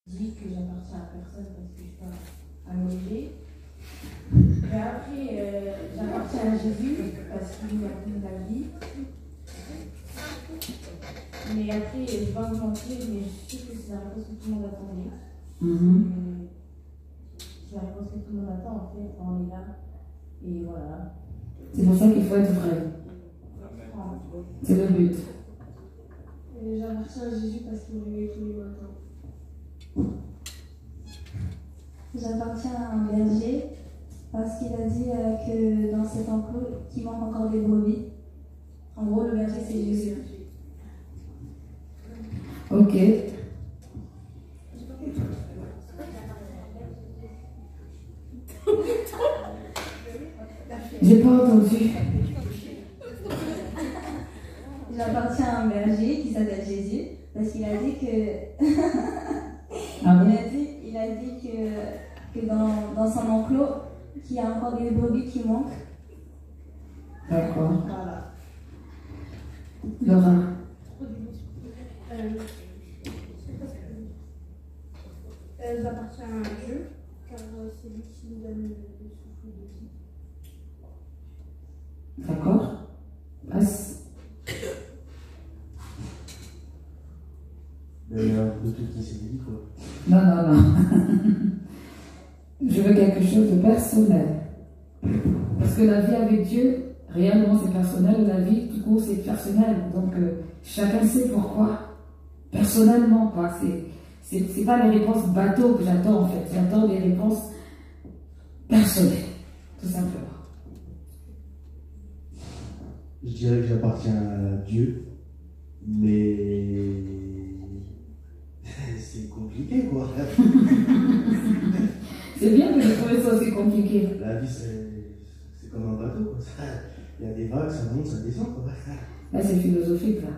dis que j'appartiens à personne parce que je suis pas annulée. Mais après, j'appartiens à Jésus parce qu'il m'a donné la vie. Mais après, je ne vais pas vous mentir, mais je sais que c'est la réponse que tout le monde attendait. C'est la réponse que tout le monde attend en fait, quand on est là. Et voilà. C'est pour ça qu'il faut être vrai. C'est le but. Et j'appartiens à Jésus parce qu'il me réveille tous les matins. J'appartiens à un berger parce qu'il a dit que dans cet enclos, qu'il manque encore des brebis. En gros, le berger, c'est Jésus. Ok. J'ai pas entendu. J'appartiens à un berger qui s'appelle Jésus parce qu'il a dit que Ah bon? il a dit que dans son enclos qu'il y a encore des brebis qui manquent. D'accord. Voilà. Laura. J'appartiens à Dieu car c'est lui qui nous donne le souffle de vie. D'accord. Passe. Mais un peu tout qui s'est dit, quoi. Non. Je veux quelque chose de personnel. Parce que la vie avec Dieu, réellement c'est personnel, la vie tout court c'est personnel. Donc chacun sait pourquoi. Personnellement, quoi. C'est pas les réponses bateau que j'attends en fait. J'attends des réponses personnelles, tout simplement. Je dirais que j'appartiens à Dieu, mais c'est compliqué, quoi. C'est bien que je trouvais ça aussi compliqué. La vie, c'est comme un bateau, quoi. Il y a des vagues, ça monte, ça descend, quoi. Là, c'est philosophique, là.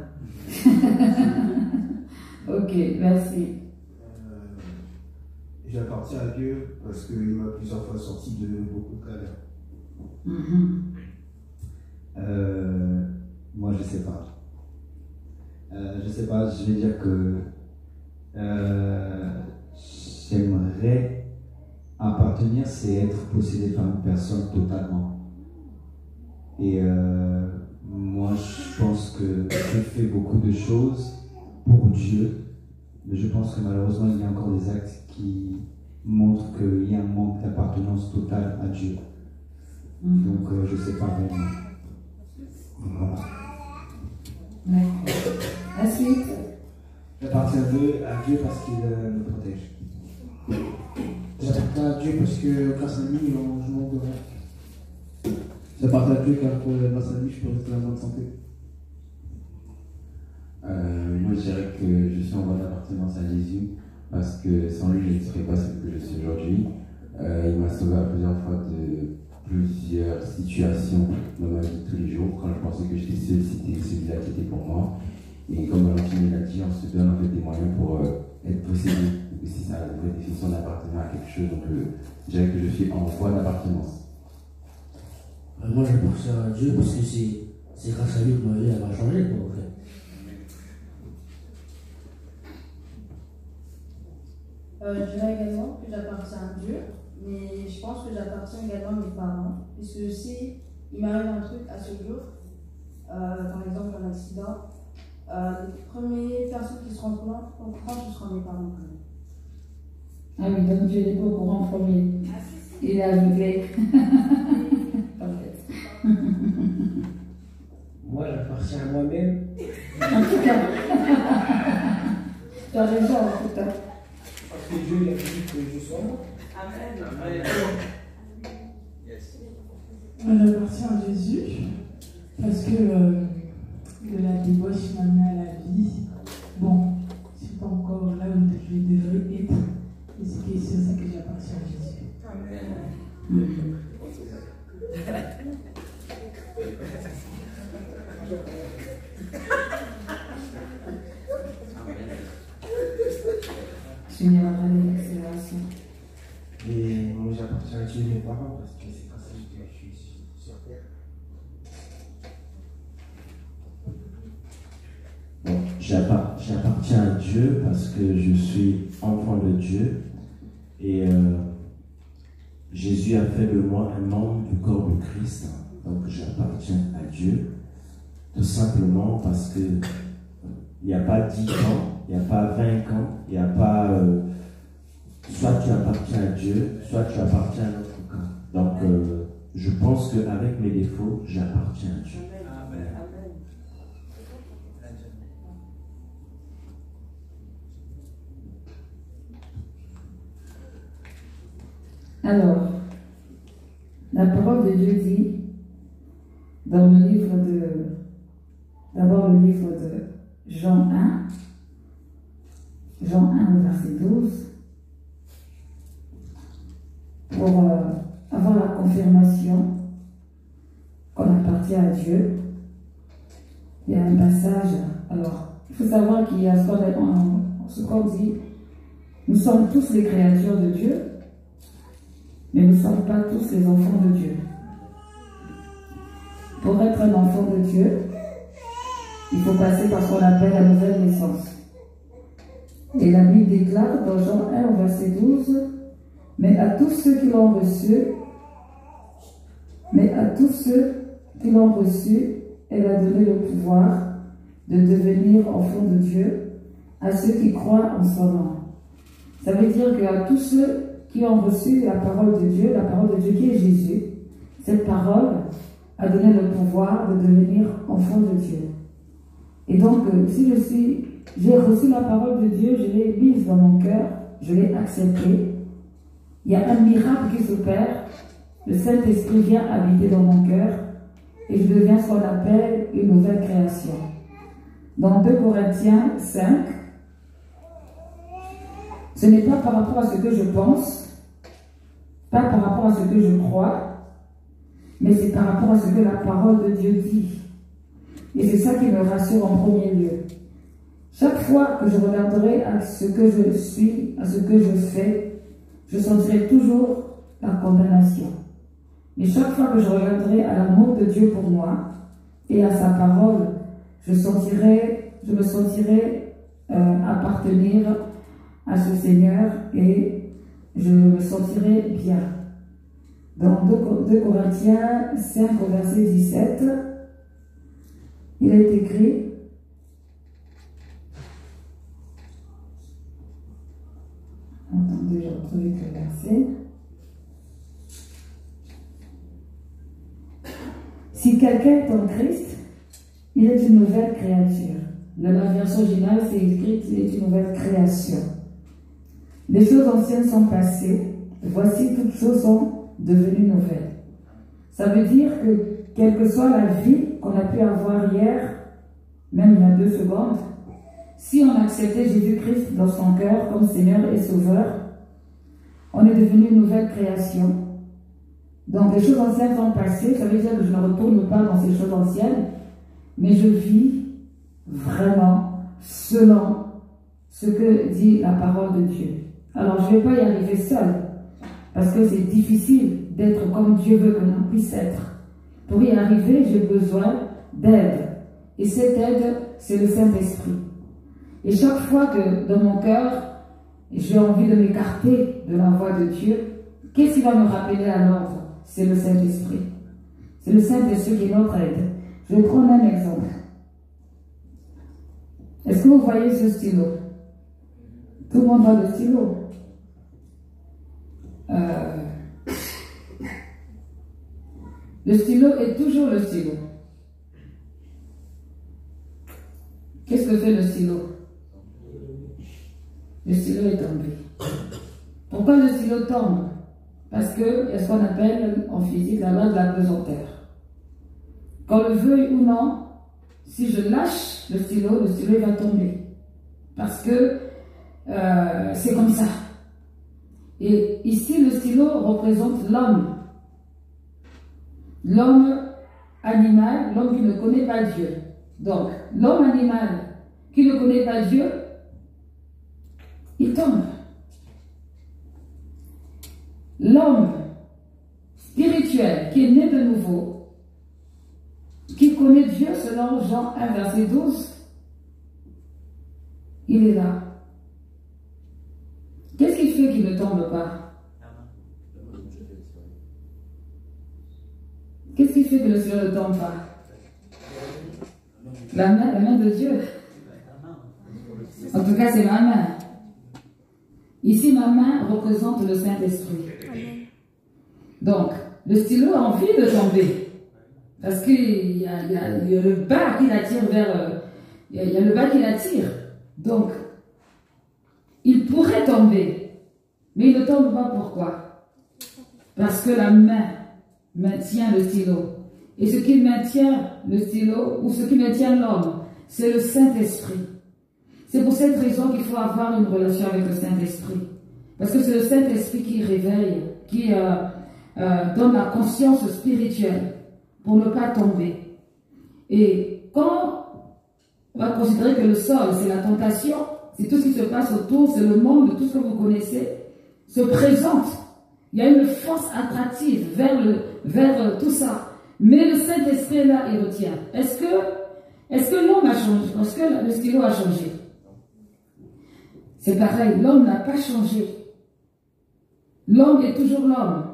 Ok, merci. J'appartiens à Dieu parce qu'il m'a plusieurs fois sorti de beaucoup de galères. Moi, je sais pas. Je vais dire que j'aimerais appartenir, c'est être possédé par une personne totalement. Et moi, je pense que je fais beaucoup de choses pour Dieu, mais je pense que malheureusement, il y a encore des actes qui montrent qu'il y a un manque d'appartenance totale à Dieu. Donc, je sais pas vraiment. Voilà. La suite. J'appartiens à Dieu parce qu'il me protège. J'appartiens à Dieu parce que grâce à lui, je manque de rien. J'appartiens à Dieu car grâce à lui, je peux rester en bonne santé. Moi, je dirais que je suis en bonne appartenance à Jésus parce que sans lui, je ne serais pas ce que je suis aujourd'hui. Il m'a sauvé à plusieurs fois de plusieurs situations dans ma vie de tous les jours. Quand je pensais que j'étais seul, c'était celui-là qui était pour moi. Et comme Valentine l'a dit, on se donne en fait des moyens pour être possédé. C'est ça la vraie définition d'appartenir à quelque chose. Donc je dirais que je suis en voie d'appartenance. Moi, j'appartiens à Dieu parce que c'est grâce à lui que ma vie elle va changer, quoi, en fait. Je dirais également que j'appartiens à Dieu, mais je pense que j'appartiens également à mes parents, puisque si il m'arrive un truc à ce jour, par exemple un accident, les premières personnes qui seront au courant, ce seront mes parents. Ah oui, donc Dieu n'est pas au courant en premier. Il est aveuglé. Moi, j'appartiens à moi-même. En tout cas. Tu as raison, en tout cas. Parce que Dieu il a dit que je sois moi. Amen. Moi, j'appartiens à Jésus parce que de la débauche m'a mis à la vie. Bon, je ne suis pas encore là où je devrais être. Et c'est sur ça que j'appartiens à Jésus. Amen. Je n'irai pas avec l'accélération. Et moi, j'appartiens à Dieu et mes parents parce que c'est grâce à lui que je suis sur terre. J'appartiens à Dieu parce que je suis enfant de Dieu. Et Jésus a fait de moi un membre du corps de Christ. Donc j'appartiens à Dieu. Tout simplement parce que il n'y a pas 10 ans, il n'y a pas 20 ans, il n'y a pas... soit tu appartiens à Dieu, soit tu appartiens à notre camp. Donc je pense qu'avec mes défauts, j'appartiens à Dieu. Alors, la parole de Dieu dit, dans le livre d'abord le livre de Jean 1, verset 12, pour avoir la confirmation qu'on appartient à Dieu. Il y a un passage, alors, il faut savoir qu'il y a ce qu'on dit, nous sommes tous les créatures de Dieu, mais nous ne sommes pas tous les enfants de Dieu. Pour être un enfant de Dieu, il faut passer par ce qu'on appelle la nouvelle naissance. Et la Bible déclare dans Jean 1, verset 12, mais à tous ceux qui l'ont reçu, elle a donné le pouvoir de devenir enfants de Dieu, à ceux qui croient en son nom. Ça veut dire qu'à tous ceux qui ont reçu la parole de Dieu qui est Jésus, cette parole a donné le pouvoir de devenir enfant de Dieu. Et donc, si j'ai reçu la parole de Dieu, je l'ai mise dans mon cœur, je l'ai acceptée, il y a un miracle qui s'opère, le Saint-Esprit vient habiter dans mon cœur, et je deviens ce qu'on appelle une nouvelle création. Dans 2 Corinthiens 5, ce n'est pas par rapport à ce que je pense, pas par rapport à ce que je crois, mais c'est par rapport à ce que la parole de Dieu dit. Et c'est ça qui me rassure en premier lieu. Chaque fois que je regarderai à ce que je suis, à ce que je fais, je sentirai toujours la condamnation. Mais chaque fois que je regarderai à l'amour de Dieu pour moi et à sa parole, je me sentirai appartenir à ce Seigneur et je me sentirai bien. Dans 2 Corinthiens 5 au verset 17, il est écrit, attendez, j'ai retrouvé le verset. Si quelqu'un est en Christ, il est une nouvelle créature. Dans la version originale, c'est écrit qu'il est une nouvelle création. Les choses anciennes sont passées, voici toutes choses sont devenues nouvelles. Ça veut dire que, quelle que soit la vie qu'on a pu avoir hier, même il y a 2 secondes, si on acceptait Jésus-Christ dans son cœur comme Seigneur et Sauveur, on est devenu une nouvelle création. Donc les choses anciennes sont passées, ça veut dire que je ne retourne pas dans ces choses anciennes, mais je vis vraiment selon ce que dit la parole de Dieu. Alors je ne vais pas y arriver seul, parce que c'est difficile d'être comme Dieu veut que l'on puisse être. Pour y arriver, j'ai besoin d'aide. Et cette aide, c'est le Saint-Esprit. Et chaque fois que dans mon cœur, j'ai envie de m'écarter de la voie de Dieu, qu'est-ce qui va me rappeler à l'ordre? C'est le Saint-Esprit. C'est le Saint-Esprit qui est notre aide. Je vais prendre un exemple. Est-ce que vous voyez ce stylo? Tout le monde voit le stylo. Le stylo est toujours le stylo. Qu'est-ce que fait le stylo? Le stylo est tombé. Pourquoi le stylo tombe? Parce qu'il y a ce qu'on appelle en physique la loi de la pesanteur. Qu'on le veuille ou non, si je lâche le stylo va tomber. Parce que c'est comme ça. Et ici, le stylo représente l'homme. L'homme animal, l'homme qui ne connaît pas Dieu. Donc, l'homme animal qui ne connaît pas Dieu, il tombe. L'homme spirituel qui est né de nouveau, qui connaît Dieu selon Jean 1, verset 12, il est là. Qu'est-ce qui fait qu'il ne tombe pas? Qu'est-ce qui fait que le stylo ne tombe pas? La main de Dieu. En tout cas, c'est ma main. Ici, ma main représente le Saint-Esprit. Donc, le stylo a envie de tomber. Parce qu'il y a le bas qui l'attire vers... Il y a le bas qui l'attire. Donc, il pourrait tomber. Mais il ne tombe pas. Pourquoi? Parce que la main maintient le stylo. Et ce qui maintient le stylo, ou ce qui maintient l'homme, c'est le Saint-Esprit. C'est pour cette raison qu'il faut avoir une relation avec le Saint-Esprit. Parce que c'est le Saint-Esprit qui réveille, qui donne la conscience spirituelle pour ne pas tomber. Et quand on va considérer que le sol, c'est la tentation, c'est tout ce qui se passe autour, c'est le monde, tout ce que vous connaissez, se présente. Il y a une force attractive vers tout ça. Mais le Saint-Esprit est là et retient. Est-ce que l'homme a changé? Est-ce que le stylo a changé? C'est pareil, l'homme n'a pas changé. L'homme est toujours l'homme,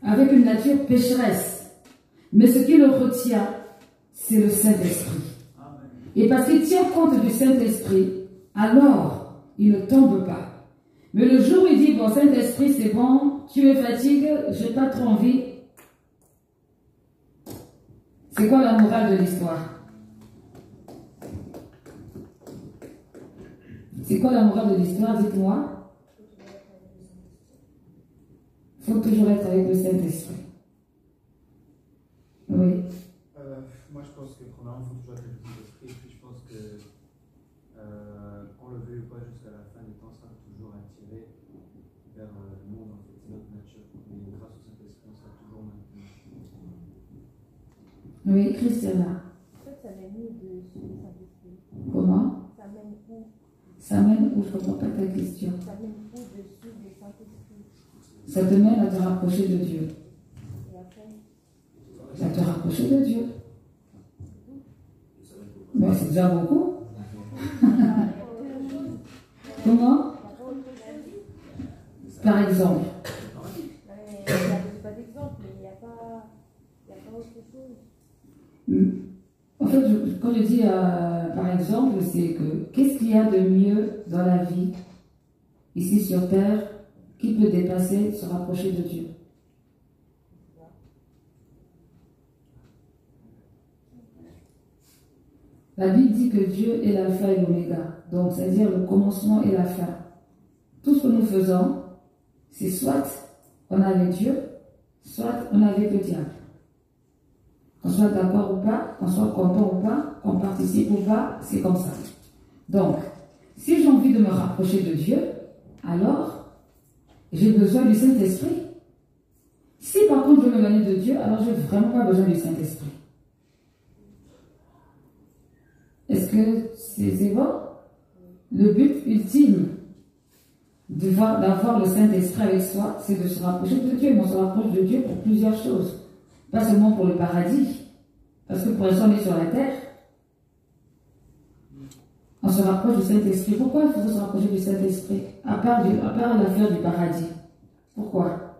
avec une nature pécheresse. Mais ce qui le retient, c'est le Saint-Esprit. Et parce qu'il tient compte du Saint-Esprit, alors il ne tombe pas. Mais le jour où il dit, bon, Saint-Esprit, c'est bon, tu me fatigues, j'ai pas trop envie. C'est quoi la morale de l'histoire? C'est quoi la morale de l'histoire? Dites-moi. Il faut toujours être avec le Saint-Esprit. Oui. Moi, je pense que premièrement, il faut toujours être avec le Saint-Esprit. Et puis, je pense que, qu'on le veuille ou pas, jusqu'à la fin du temps, sera toujours attiré vers le monde. En fait, c'est notre nature. Mais grâce au Saint-Esprit, on sera toujours maintenu. Oui, Christiana. En fait, ça mène où de suivre le Saint-Esprit? Comment? Ça mène où? Ça mène où? Je ne comprends pas ta question. Ça mène où de suivre le Saint-Esprit? Ça te mène à te rapprocher de Dieu. Et après? À te rapprocher de Dieu. Mais c'est déjà beaucoup. Comment? Par exemple. Il n'y a pas d'exemple, mais il n'y a pas autre chose. En fait, quand je dis par exemple, c'est que qu'est-ce qu'il y a de mieux dans la vie, ici sur Terre, qui peut dépasser, se rapprocher de Dieu? La Bible dit que Dieu est l'alpha et l'oméga, donc c'est-à-dire le commencement et la fin. Tout ce que nous faisons, c'est soit on est avec Dieu, soit on est avec le diable. Qu'on soit d'accord ou pas, qu'on soit content ou pas, qu'on participe ou pas, c'est comme ça. Donc, si j'ai envie de me rapprocher de Dieu, alors j'ai besoin du Saint-Esprit. Si par contre je veux m'éloigner de Dieu, alors je n'ai vraiment pas besoin du Saint-Esprit. Est-ce que c'est bon? Le but ultime d'avoir le Saint-Esprit avec soi, c'est de se rapprocher de Dieu. Mais on se rapproche de Dieu pour plusieurs choses. Pas seulement pour le paradis. Parce que pour l'instant, on est sur la terre. On se rapproche du Saint-Esprit. Pourquoi il faut se rapprocher du Saint-Esprit? À part l'affaire du paradis. Pourquoi?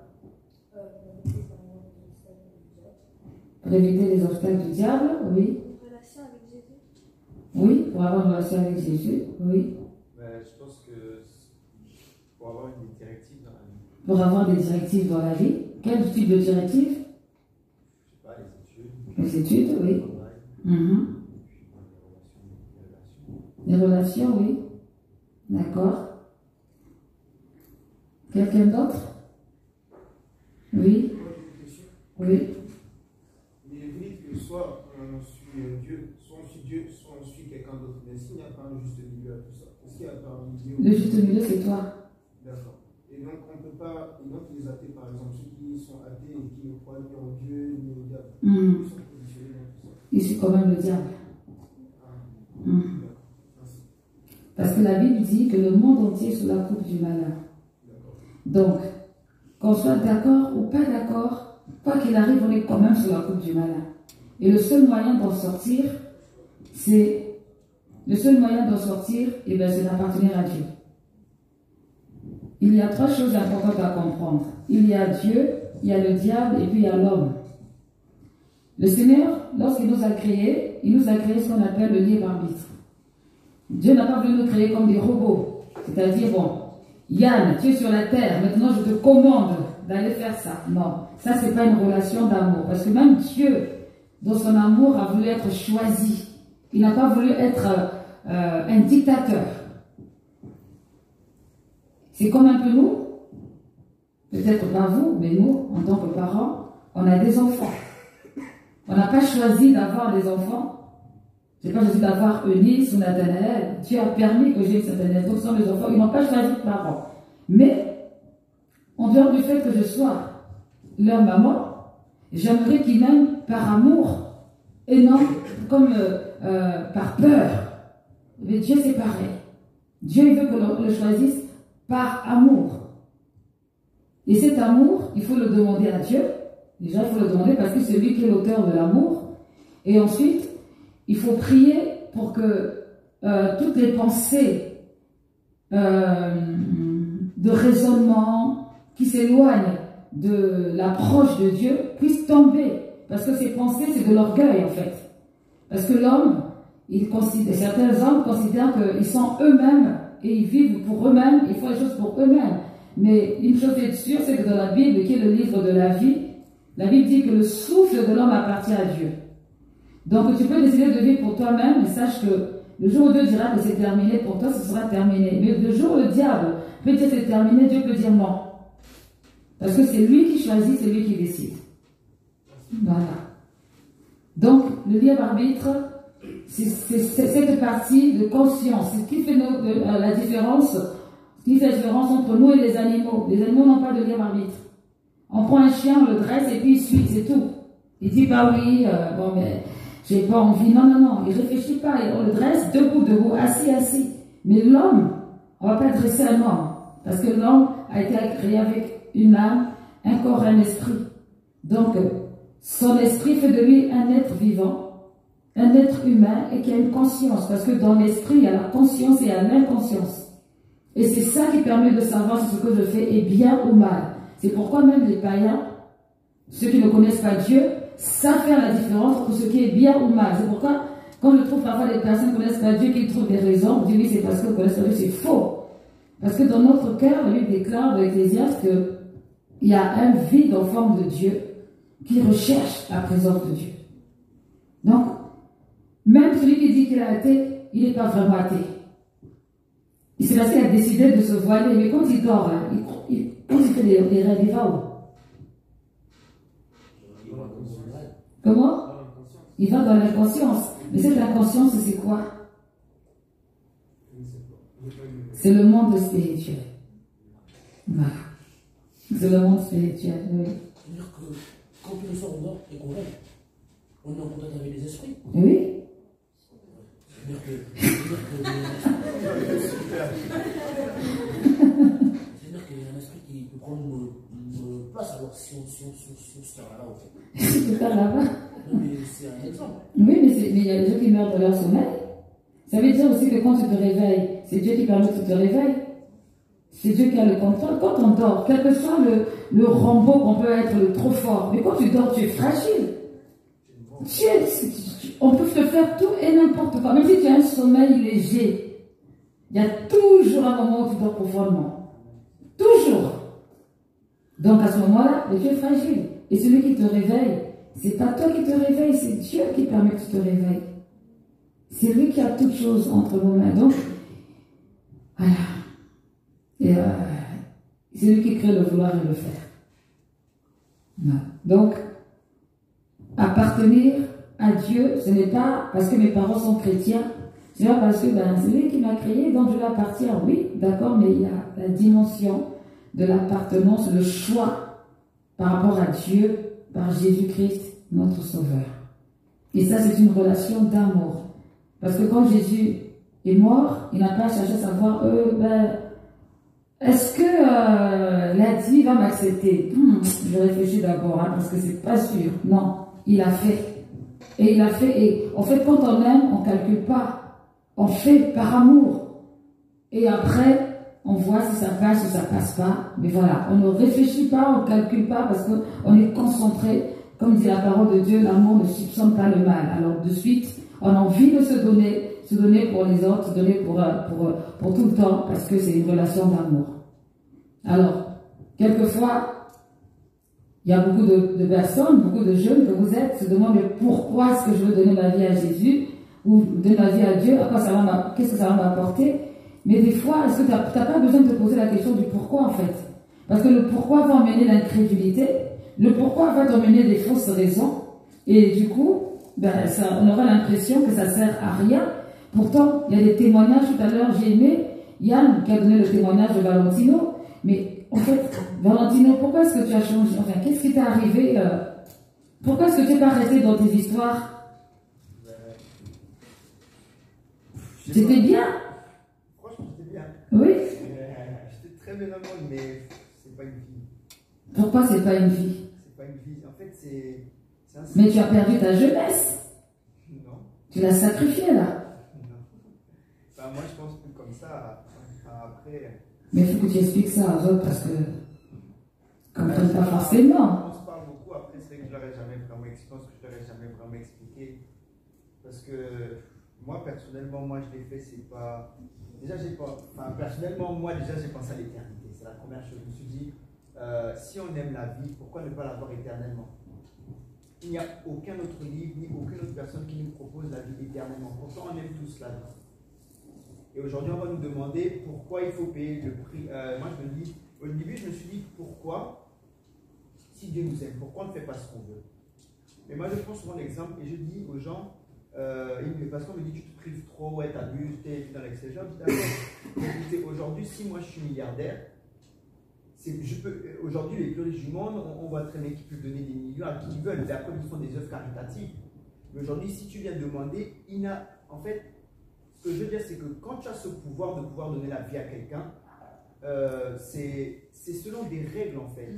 Pour éviter les obstacles du diable, oui. Oui, pour avoir une relation avec Jésus, oui. Je pense que pour avoir des directives dans la vie. Pour avoir des directives dans la vie, quel type de directives? Je sais pas, les études. Les études, oui. Les relations, oui. D'accord. Quelqu'un d'autre? Oui. Oui. Mais vous dites que soit on suit Dieu, soit on suit Dieu, soit on suit quelqu'un d'autre. Mais s'il n'y a pas un juste milieu à tout ça, est-ce qu'il y a pas un milieu? Le juste milieu, c'est toi. D'accord. Et donc on ne peut pas, et donc les athées par exemple, ceux qui sont athées et qui ne croient ni en Dieu ni au diable, ils sont positionnés dans tout ça. Ils suivent quand même le diable. Parce que la Bible dit que le monde entier est sous la coupe du malheur. Donc, qu'on soit d'accord ou pas d'accord, quoi qu'il arrive, on est quand même sous la coupe du malheur. Et le seul moyen d'en sortir, c'est d'appartenir à Dieu. il y a trois choses importantes à comprendre. Il y a Dieu, il y a le diable et puis il y a l'homme. Le Seigneur, lorsqu'il nous a créés, il nous a créé ce qu'on appelle le libre arbitre. Dieu n'a pas voulu nous créer comme des robots. C'est-à-dire, bon, Yann, tu es sur la terre, maintenant je te commande d'aller faire ça. Non, ça c'est pas une relation d'amour. Parce que même Dieu, dans son amour, a voulu être choisi. Il n'a pas voulu être un dictateur. C'est comme un peu nous, peut-être pas vous, mais nous, en tant que parents, on a des enfants. On n'a pas choisi d'avoir des enfants. Je n'ai pas choisi d'avoir Eunice ou Nathanaël. Dieu a permis que j'ai Nathanaël. Donc, ce sont mes enfants. Ils n'ont pas choisi de parents. Mais, en dehors du fait que je sois leur maman, j'aimerais qu'ils m'aiment par amour et non comme par peur. Mais Dieu, c'est pareil. Dieu, il veut que l'on le choisisse par amour. Et cet amour, il faut le demander à Dieu. Déjà, il faut le demander parce que c'est lui qui est l'auteur de l'amour. Et ensuite, il faut prier pour que toutes les pensées de raisonnement qui s'éloignent de l'approche de Dieu puissent tomber. Parce que ces pensées, c'est de l'orgueil en fait. Parce que l'homme, certains hommes considèrent qu'ils sont eux-mêmes et ils vivent pour eux-mêmes, ils font les choses pour eux-mêmes. Mais une chose est sûre, c'est que dans la Bible, qui est le livre de la vie, la Bible dit que le souffle de l'homme appartient à Dieu. Donc tu peux décider de vivre pour toi-même, mais sache que le jour où Dieu dira que c'est terminé pour toi, ce sera terminé. Mais le jour où le diable peut dire que c'est terminé, Dieu peut dire non. Parce que c'est lui qui choisit, c'est lui qui décide. Voilà. Donc, le libre arbitre, c'est cette partie de conscience. C'est ce qui fait la différence, entre nous et les animaux. Les animaux n'ont pas de libre arbitre. On prend un chien, on le dresse et puis il suit, c'est tout. Il dit, bah oui, bon, mais j'ai pas envie. Non, non, non, il réfléchit pas. On le dresse debout, assis, assis. Mais l'homme, on va pas dresser un homme. Parce que l'homme a été créé avec une âme, un corps, un esprit. Donc, son esprit fait de lui un être vivant, un être humain et qui a une conscience. Parce que dans l'esprit, il y a la conscience et il y a l'inconscience. Et c'est ça qui permet de savoir si ce que je fais est bien ou mal. C'est pourquoi même les païens, ceux qui ne connaissent pas Dieu, savent faire la différence entre ce qui est bien ou mal. C'est pourquoi, quand je trouve parfois des personnes qui ne connaissent pas Dieu, qui trouvent des raisons, je dis oui, c'est parce qu'ils ne connaissent pas Dieu, c'est faux. Parce que dans notre cœur, la Bible déclare dans l'Ecclésiaste qu'il y a un vide en forme de Dieu qui recherche la présence de Dieu. Donc, même celui qui dit qu'il est athée, il n'est pas vraiment athée. C'est parce qu'il a décidé de se voiler, mais quand il dort, hein, quand il fait des rêves, il va où? Comment? Il va dans l'inconscience. Mais cette inconscience, c'est quoi? C'est le monde spirituel. Voilà. C'est le monde spirituel, oui. C'est-à-dire que quand tous les soirs on dort et qu'on rêve, on est en contact avec les esprits. Oui. C'est-à-dire que qu'il y a un esprit qui peut prendre une place alors si on se perd là-bas en fait. Si tu perds là-bas. Non mais c'est un exemple. Oui, mais il y a des gens qui meurent de leur sommeil. Ça veut dire aussi que quand tu te réveilles, c'est Dieu qui permet que tu te réveilles. C'est Dieu qui a le contrôle. Quand on dort, quel que soit le Rambo qu'on peut être le trop fort, mais quand tu dors, tu es fragile. On peut te faire tout et n'importe quoi. Même si tu as un sommeil léger, il y a toujours un moment où tu dors profondément. Toujours. Donc à ce moment-là, tu es fragile. Et celui qui te réveille, c'est pas toi qui te réveille, c'est Dieu qui permet que tu te réveilles. C'est lui qui a toutes choses entre nos mains. Donc, voilà. Et c'est lui qui crée le vouloir et le faire. Voilà. Donc, appartenir à Dieu, ce n'est pas parce que mes parents sont chrétiens, c'est pas parce que c'est lui qui m'a créé, donc je vais appartenir. Oui, d'accord, mais il y a la dimension de l'appartenance, le choix par rapport à Dieu, par Jésus-Christ, notre Sauveur. Et ça, c'est une relation d'amour. Parce que quand Jésus est mort, il n'a pas cherché à savoir, est-ce que la vie va m'accepter? Je réfléchis d'abord, parce que c'est pas sûr. Non, il a fait. Et il a fait. Et en fait, quand on aime, on ne calcule pas. On fait par amour. Et après, on voit si ça passe ou ça passe pas. Mais voilà, on ne réfléchit pas, on ne calcule pas parce qu'on est concentré. Comme dit la parole de Dieu, l'amour ne soupçonne pas le mal. Alors de suite, on a envie de se donner pour les autres, se donner pour tout le temps, parce que c'est une relation d'amour. Alors, quelquefois, il y a beaucoup de personnes, beaucoup de jeunes que vous êtes, se demandent pourquoi est-ce que je veux donner ma vie à Jésus, ou donner ma vie à Dieu, qu'est-ce que ça va m'apporter. Mais des fois, est-ce que tu n'as pas besoin de te poser la question du pourquoi en fait? Parce que le pourquoi va emmener l'incrédulité, le pourquoi va t'emmener des fausses raisons, et du coup, on aura l'impression que ça sert à rien. Pourtant, il y a des témoignages, tout à l'heure j'ai aimé Yann qui a donné le témoignage de Valentino, mais en fait, Valentino, pourquoi est-ce que tu as changé? Enfin, qu'est-ce qui t'est arrivé? Pourquoi est-ce que tu n'es pas resté dans tes histoires? C'était bien? Franchement, c'était bien. Oui. J'étais très bien dans le monde, mais c'est pas une vie. Pourquoi c'est pas une vie? C'est pas une vie. En fait, c'est un... Mais tu as perdu ta jeunesse. Non. Tu l'as sacrifiée là. Non. Enfin, moi, je pense que comme ça, après. Mais il faut que tu expliques ça aux autres parce que. Comprennent pas forcément. On se parle beaucoup, après, c'est vrai que je leur ai jamais vraiment expliqué. Parce que. Moi, personnellement, je l'ai fait, c'est pas... Déjà, j'ai pas... Enfin, personnellement, moi, déjà, j'ai pensé à l'éternité. C'est la première chose. Je me suis dit, si on aime la vie, pourquoi ne pas l'avoir éternellement? Il n'y a aucun autre livre, ni aucune autre personne qui nous propose la vie éternellement. Pourtant, on aime tous la vie. Et aujourd'hui, on va nous demander pourquoi il faut payer le prix. Moi, je me dis... Au début, je me suis dit, pourquoi, si Dieu nous aime, pourquoi on ne fait pas ce qu'on veut? Mais moi, je prends souvent l'exemple et je dis aux gens... parce qu'on me dit tu te prives trop, ouais, t'abuses, t'es dans l'excès. Écoutez, aujourd'hui, si moi je suis milliardaire, aujourd'hui, les plus riches du monde, on voit très bien qu'ils peuvent donner des millions à qui ils veulent. Et après, ils font des œuvres caritatives. Mais aujourd'hui, si tu viens demander, en fait, ce que je veux dire, c'est que quand tu as ce pouvoir de pouvoir donner la vie à quelqu'un, c'est selon des règles, en fait.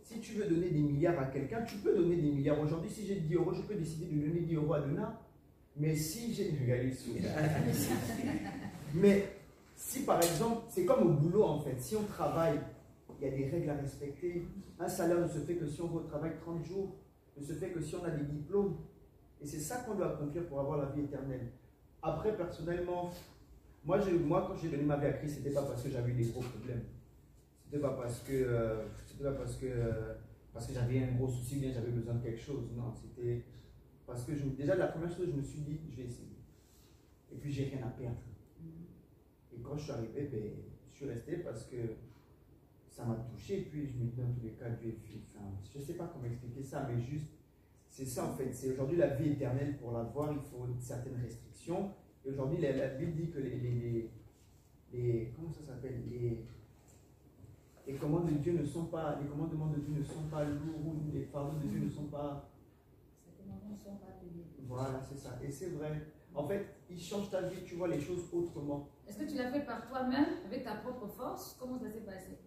Si tu veux donner des milliards à quelqu'un, tu peux donner des milliards. Aujourd'hui, si j'ai 10 euros, je peux décider de donner 10 euros à Donna. Mais si j'ai... Mais si par exemple, c'est comme au boulot en fait, si on travaille, il y a des règles à respecter. Un salaire ne se fait que si on va au travail 30 jours, ne se fait que si on a des diplômes. Et c'est ça qu'on doit accomplir pour avoir la vie éternelle. Après, personnellement, moi quand j'ai donné ma vie à Christ, c'était pas parce que j'avais eu des gros problèmes. C'était pas parce que j'avais un gros souci, bien j'avais besoin de quelque chose. Non, c'était parce que déjà la première chose, je me suis dit, je vais essayer. Et puis j'ai rien à perdre. Et quand je suis arrivé, je suis resté parce que ça m'a touché. Et puis je me dis dans tous les cas, Dieu est fini. Enfin, je ne sais pas comment expliquer ça, mais juste, c'est ça en fait. C'est aujourd'hui la vie éternelle, pour l'avoir, il faut certaines restrictions. Et aujourd'hui, la Bible dit que comment ça s'appelle, les commandements de Dieu ne sont pas lourds, ou les fardeaux de Dieu ne sont pas... Voilà, c'est ça. Et c'est vrai. En fait, il change ta vie, tu vois les choses autrement. Est-ce que tu l'as fait par toi-même, avec ta propre force? Comment ça s'est passé?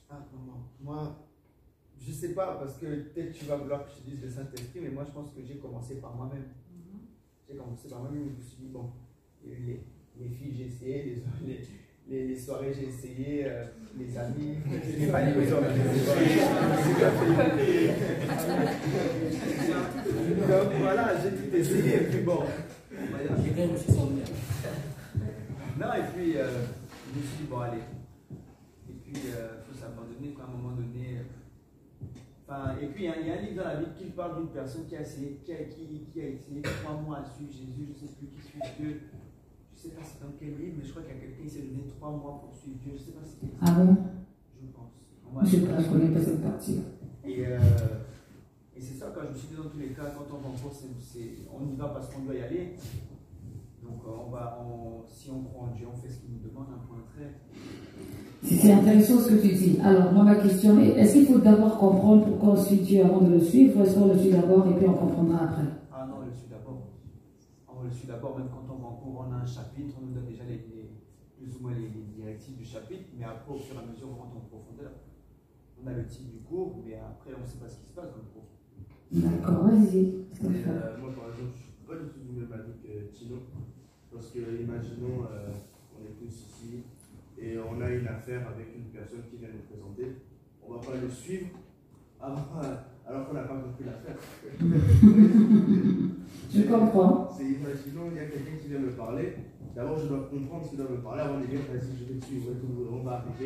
Ah, non. Moi, je sais pas, parce que peut-être tu vas vouloir que je te dise le Saint-Esprit, mais moi, je pense que j'ai commencé par moi-même. J'ai commencé par moi-même, je me suis dit, bon, les filles, j'ai essayé, les soirées, j'ai essayé, les amis, je n'ai pas dit aux hommes, donc voilà, j'ai tout essayé, et puis bon. Non, et puis je me suis dit, bon, allez. Et puis, il faut s'abandonner, à un moment donné. Enfin, et puis, il y a un livre dans la Bible qui parle d'une personne qui a essayé 3 mois à suivre Jésus, je ne sais plus qui suit Dieu. Je ne sais pas c'est dans quel livre, mais je crois qu'il y a quelqu'un qui s'est donné 3 mois pour suivre Dieu. Je ne sais pas si c'est Ah bon? Je pense. Je ne connais pas cette partie. Et c'est ça, quand je me suis dit, dans tous les cas, quand on va en cours, on y va parce qu'on doit y aller. Donc, si on croit en Dieu, on fait ce qu'il nous demande, un point très. C'est intéressant ce que tu dis. Alors, moi, ma question est, est-ce qu'il faut d'abord comprendre pourquoi on suit Dieu avant de le suivre, ou est-ce qu'on le suit d'abord et puis on comprendra après? Ah non, on le suit d'abord. On le suit d'abord, même quand on va en cours, on a un chapitre, on nous donne déjà plus ou moins les directives du chapitre, mais après, au fur et à mesure, on rentre en profondeur. On a le titre du cours, mais après, on ne sait pas ce qui se passe dans le cours. D'accord, vas-y. Moi, par exemple, je ne suis pas du tout du même avis que Tino. Parce que, imaginons, On est tous ici et on a une affaire avec une personne qui vient nous présenter. On ne va pas le suivre alors qu'on n'a pas compris l'affaire. Je comprends. Imaginons, il y a quelqu'un qui vient me parler. D'abord, je dois comprendre ce qu'il doit me parler avant de dire, vas-y, je vais te suivre, on va arriver.